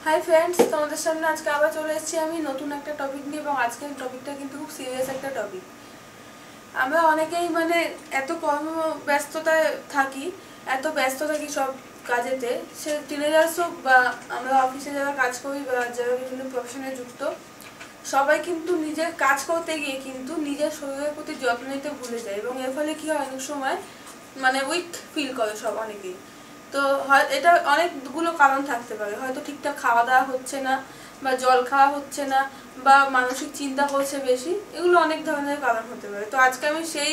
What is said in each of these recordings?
Hi friends, তোমাদের সামনে আজকে আবার চলে এসেছি আমি নতুন একটা টপিক নিয়ে। এবং আজকের টপিকটা কিন্তু খুব সিরিয়াস একটা টপিক। আমরা অনেকেই এত কর্মব্যস্ততায় থাকি, সব কাজেতে, সে টিনেজার্স হোক বা আমরা অফিসে যারা কাজ করি বা যারা বিভিন্ন প্রফেশনে যুক্ত, সবাই কিন্তু নিজের কাজ করতে গিয়ে কিন্তু নিজের শরীরের প্রতি যত্ন নিতে ভুলে যায়। এবং এর ফলে কি হয়, অনেক সময় উইক ফিল করে সব অনেকেই। তো এটা অনেকগুলো কারণ থাকতে পারে। হয়তো ঠিকঠাক খাওয়া দাওয়া হচ্ছে না, বা জল খাওয়া হচ্ছে না, বা মানসিক চিন্তা করছে বেশি, এগুলো অনেক ধরনের কারণ হতে পারে। তো আজকে আমি সেই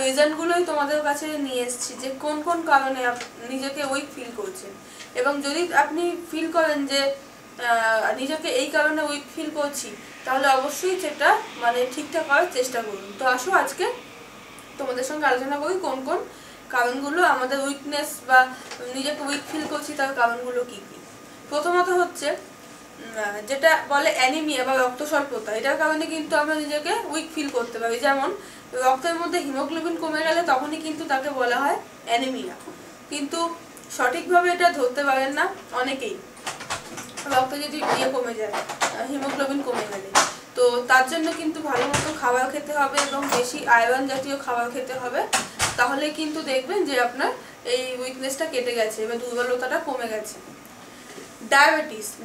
রিজনগুলোই তোমাদের কাছে নিয়ে এসেছি, যে কোন কোন কারণে নিজেকে উইক ফিল করছেন। এবং যদি আপনি ফিল করেন যে নিজেকে এই কারণে উইক ফিল করছি, তাহলে অবশ্যই সেটা ঠিকঠাক করার চেষ্টা করুন। তো আসো আজকে তোমাদের সঙ্গে আলোচনা করি কোন কোন কারণগুলো আমাদের উইকনেস বা নিজেকে উইক ফিল করছি তার কারণগুলো কি কি। প্রথমত হচ্ছে যেটা বলে অ্যানিমিয়া বা রক্ত স্বল্পতা। এটার কারণে কিন্তু আমরা নিজেকে উইক ফিল করতে পারি। যেমন রক্তের মধ্যে হিমোগ্লোবিন কমে গেলে তখনই কিন্তু তাকে বলা হয় অ্যানিমিয়া। কিন্তু সঠিকভাবে এটা ধরতে পারেন না অনেকেই। রক্তে যদি কমে যায়, হিমোগ্লোবিন কমে গেলে, তো তার জন্য কিন্তু ভালো মতো খাবার খেতে হবে এবং বেশি আয়রন জাতীয় খাবার খেতে হবে। তাহলে কিন্তু দেখবেন যে আপনার এই উইকনেসটা কেটে গেছে বা দুর্বলতাটা কমে গেছে।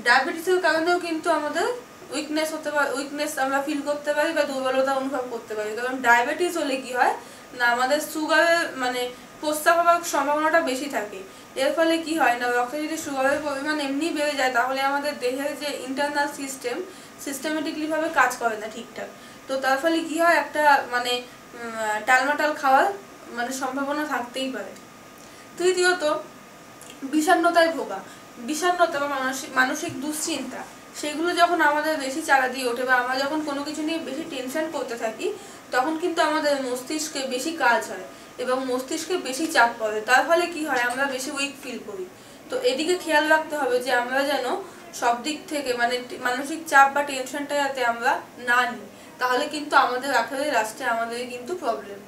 ডায়াবেটিসের কারণেও কিন্তু আমাদের উইকনেস হতে পারে, উইকনেস আমরা ফিল করতে পারি বা দুর্বলতা অনুভব করতে পারি। কারণ ডায়াবেটিস হলে কি হয় না, আমাদের সুগারের প্রস্রাব হওয়ার সম্ভাবনাটা বেশি থাকে। এর ফলে কি হয় না, রক্তে যদি সুগারের পরিমাণ এমনি বেড়ে যায়, তাহলে আমাদের দেহের যে ইন্টারনাল সিস্টেমেটিকলি ভাবে কাজ করে না ঠিকঠাক। তো তার ফলে কি হয়, একটা টালমাটাল খাওয়ার সম্ভাবনা থাকতেই পারে। তৃতীয়ত, বিষণ্ণতায় ভোগা। বিষণ্ণতা বা মানসিক দুশ্চিন্তা, সেগুলো যখন আমাদের বেশি চারা দিয়ে ওঠে বা আমরা যখন কোনো কিছু নিয়ে বেশি টেনশন করতে থাকি, তখন কিন্তু আমাদের মস্তিষ্কে বেশি কাজ হয় এবং মস্তিষ্কে বেশি চাপ পড়ে। তার ফলে কি হয়, আমরা বেশি উইক ফিল করি। তো এদিকে খেয়াল রাখতে হবে যে আমরা যেন সব দিক থেকে মানসিক চাপ বা টেনশনটা যাতে আমরা না নিই, তাহলে কিন্তু আমাদের আখেরে লাস্টে আমাদের কিন্তু প্রবলেম।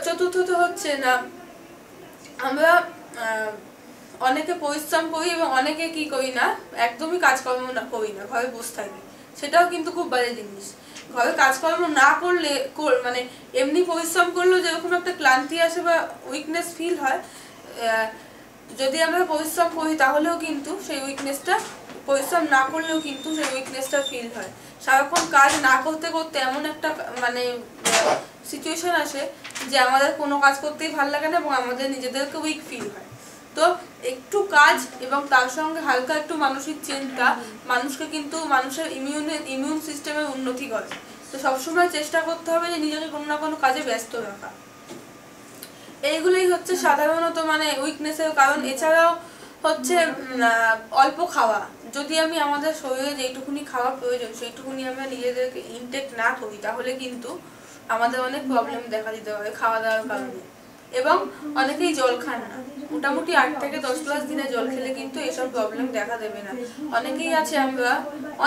চতুর্থত হচ্ছে না, আমরা অনেকে পরিশ্রম করি এবং অনেকে কি করি না, একদমই কাজকর্ম না করি না, ঘরে বসে থাকি। সেটাও কিন্তু খুব বাজে জিনিস। ঘরে কাজকর্ম না করলে এমনি পরিশ্রম করলেও যেরকম একটা ক্লান্তি আসে বা উইকনেস ফিল হয়, যদি আমরা পরিশ্রম করি তাহলেও কিন্তু সেই উইকনেসটা, পরিশ্রম না করলেও কিন্তু সেই উইকনেসটা ফিল হয়। সারাক্ষণ কাজ না করতে করতে এমন একটা সিচুয়েশন আসে যে আমাদের কোনো কাজ করতেই ভালো লাগে না এবং আমাদের নিজেদেরকে উইক ফিল হয়। তো একটু কাজ এবং তার সঙ্গে হালকা একটু মানসিক চিন্তা মানুষের ইমিউন সিস্টেমের উন্নতি করে। তো সবসময় চেষ্টা করতে হবে যে নিজেকে কোনো না কোনো কাজে ব্যস্ত রাখা। এইগুলোই হচ্ছে সাধারণত উইকনেসের কারণ। এছাড়াও হচ্ছে অল্প খাওয়া। যদি আমি আমাদের শরীরে যেটুকুনি খাওয়া প্রয়োজন সেইটুকুনি আমরা নিজেদেরকে ইনটেক না করি, তাহলে কিন্তু আমাদের অনেক প্রবলেম দেখা দিতে পারে খাওয়া দাওয়ার কারণে। এবং অনেকেই জল খান না। মোটামুটি 8 থেকে 10 গ্লাস দিনে জল খেলে কিন্তু এসব প্রবলেম দেখা দেবে না।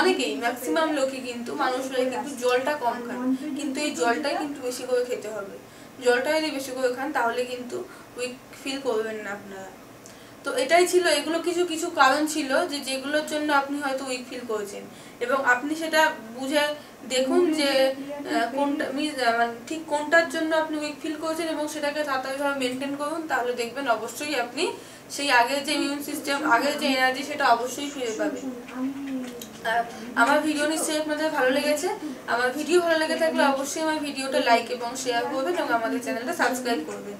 অনেকেই ম্যাক্সিমাম লোকই কিন্তু মানুষরাই কিন্তু জলটা কম খান, কিন্তু এই জলটাই কিন্তু বেশি করে খেতে হবে। জলটা যদি বেশি করে খান তাহলে কিন্তু উইক ফিল করবেন না আপনারা। তো এটাই ছিল, এগুলো কিছু কিছু কারণ ছিল যেগুলোর জন্য আপনি হয়তো উইক ফিল করেছেন। এবং আপনি সেটা বুঝে দেখুন যে ঠিক কোনটার জন্য আপনি উইক ফিল করেছেন এবং সেটাকে তাড়াতাড়িভাবে মেনটেন করুন। তাহলে দেখবেন অবশ্যই আপনি সেই আগের যে ইমিউন সিস্টেম, আগের যে এনার্জি, সেটা অবশ্যই ফিরে পাবেন। আমার ভিডিও নিশ্চয়ই আপনাদের ভালো লেগেছে। আমার ভিডিও ভালো লেগে থাকলে অবশ্যই আমার ভিডিওটা লাইক এবং শেয়ার করবেন এবং আমাদের চ্যানেলটা সাবস্ক্রাইব করবেন।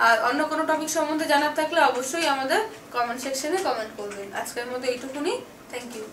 আর অন্য কোনো টপিক সম্বন্ধে জানার থাকলে অবশ্যই আমাদের কমেন্ট সেকশনে কমেন্ট করবেন। আজকের মতো এইটুকুনি। Thank you.